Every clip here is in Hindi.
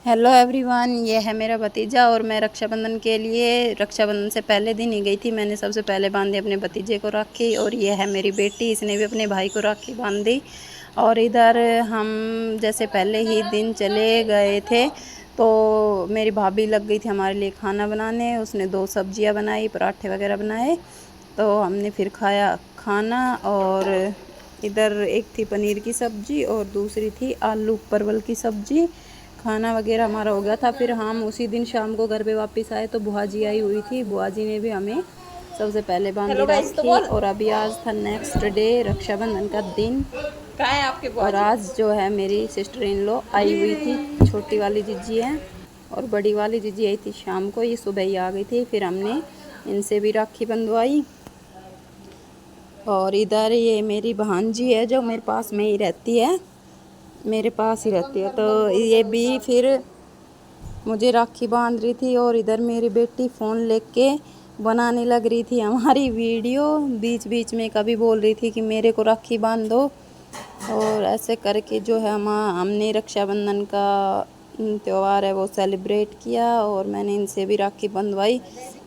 हेलो एवरीवन, ये है मेरा भतीजा और मैं रक्षाबंधन के लिए रक्षाबंधन से पहले दिन ही गई थी। मैंने सबसे पहले बांधी अपने भतीजे को राखी और ये है मेरी बेटी, इसने भी अपने भाई को राखी बांधी। और इधर हम जैसे पहले ही दिन चले गए थे तो मेरी भाभी लग गई थी हमारे लिए खाना बनाने। उसने 2 सब्जियां बनाई, पराठे वगैरह बनाए, तो हमने फिर खाया खाना। और इधर एक थी पनीर की सब्ज़ी और दूसरी थी आलू परवल की सब्ज़ी। खाना वगैरह हमारा हो गया था। फिर हम उसी दिन शाम को घर पे वापस आए तो बुआ जी आई हुई थी। बुआ जी ने भी हमें सबसे पहले बांधी राखी। और अभी आज था नेक्स्ट डे, रक्षाबंधन का दिन। कहाँ है आपके बुआ और जी? आज जो है मेरी सिस्टर इन लॉ आई हुई थी। छोटी वाली जीजी है और बड़ी वाली जीजी आई थी शाम को, ये सुबह ही आ गई थी। फिर हमने इनसे भी राखी बंधवाई। और इधर ये मेरी भांजी है जो मेरे पास में ही रहती है, मेरे पास ही रहती है, तो ये भी फिर मुझे राखी बांध रही थी। और इधर मेरी बेटी फ़ोन लेके बनाने लग रही थी हमारी वीडियो। बीच बीच में कभी बोल रही थी कि मेरे को राखी बांध दो। और ऐसे करके जो है हमने रक्षाबंधन का त्यौहार है वो सेलिब्रेट किया। और मैंने इनसे भी राखी बंधवाई।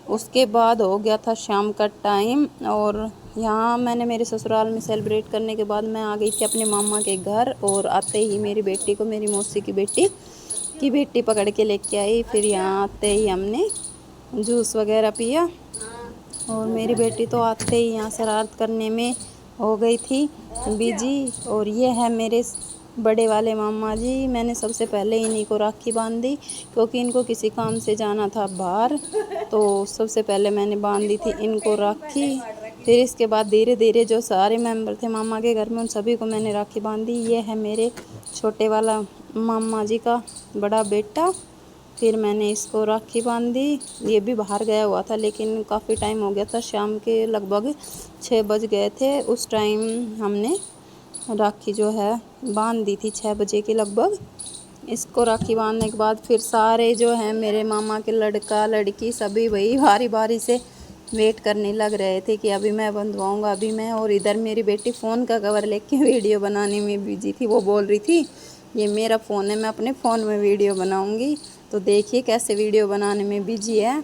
उसके बाद हो गया था शाम का टाइम और यहाँ मैंने मेरे ससुराल में सेलिब्रेट करने के बाद मैं आ गई थी अपने मामा के घर। और आते ही मेरी बेटी को मेरी मौसी की बेटी पकड़ के लेके आई। फिर यहाँ आते ही हमने जूस वगैरह पिया। और मेरी बेटी तो आते ही यहाँ शरारत करने में हो गई थी बिजी। और ये है मेरे बड़े वाले मामा जी। मैंने सबसे पहले इन्हीं को राखी बांधी क्योंकि इनको किसी काम से जाना था बाहर, तो सबसे पहले मैंने बांधी थी इनको राखी। फिर इसके बाद धीरे धीरे जो सारे मेंबर थे मामा के घर में उन सभी को मैंने राखी बांधी। ये है मेरे छोटे वाला मामा जी का बड़ा बेटा। फिर मैंने इसको राखी बांधी। ये भी बाहर गया हुआ था लेकिन काफ़ी टाइम हो गया था, शाम के लगभग 6 बज गए थे। उस टाइम हमने राखी जो है बांध दी थी 6 बजे के लगभग। इसको राखी बांधने के बाद फिर सारे जो हैं मेरे मामा के लड़का लड़की सभी वही बारी बारी से वेट करने लग रहे थे कि अभी मैं बंधवाऊँगा, अभी मैं। और इधर मेरी बेटी फ़ोन का कवर लेके वीडियो बनाने में बिजी थी। वो बोल रही थी ये मेरा फ़ोन है, मैं अपने फ़ोन में वीडियो बनाऊँगी। तो देखिए कैसे वीडियो बनाने में बिजी है।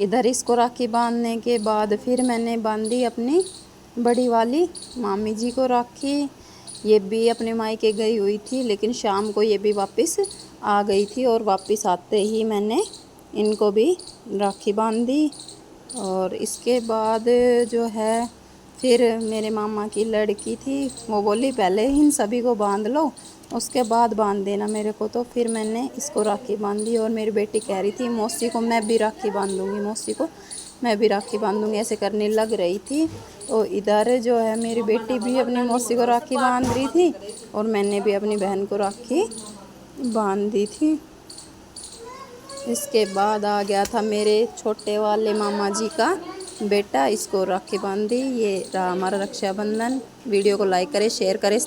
इधर इसको राखी बांधने के बाद फिर मैंने बांधी अपनी बड़ी वाली मामी जी को राखी। ये भी अपने मायके गई हुई थी लेकिन शाम को ये भी वापस आ गई थी। और वापस आते ही मैंने इनको भी राखी बांधी। और इसके बाद जो है फिर मेरे मामा की लड़की थी, वो बोली पहले इन सभी को बांध लो उसके बाद बांध देना मेरे को। तो फिर मैंने इसको राखी बांधी। और मेरी बेटी कह रही थी मौसी को मैं भी राखी बांधूंगी, मौसी को मैं भी राखी बांधूंगी, ऐसे करने लग रही थी। तो इधर जो है मेरी बेटी भी अपनी मौसी को राखी बांध रही थी और मैंने भी अपनी बहन को राखी बांध दी थी। इसके बाद आ गया था मेरे छोटे वाले मामा जी का बेटा, इसको राखी बांधी। ये रहा हमारा रक्षाबंधन। वीडियो को लाइक करें, शेयर करें।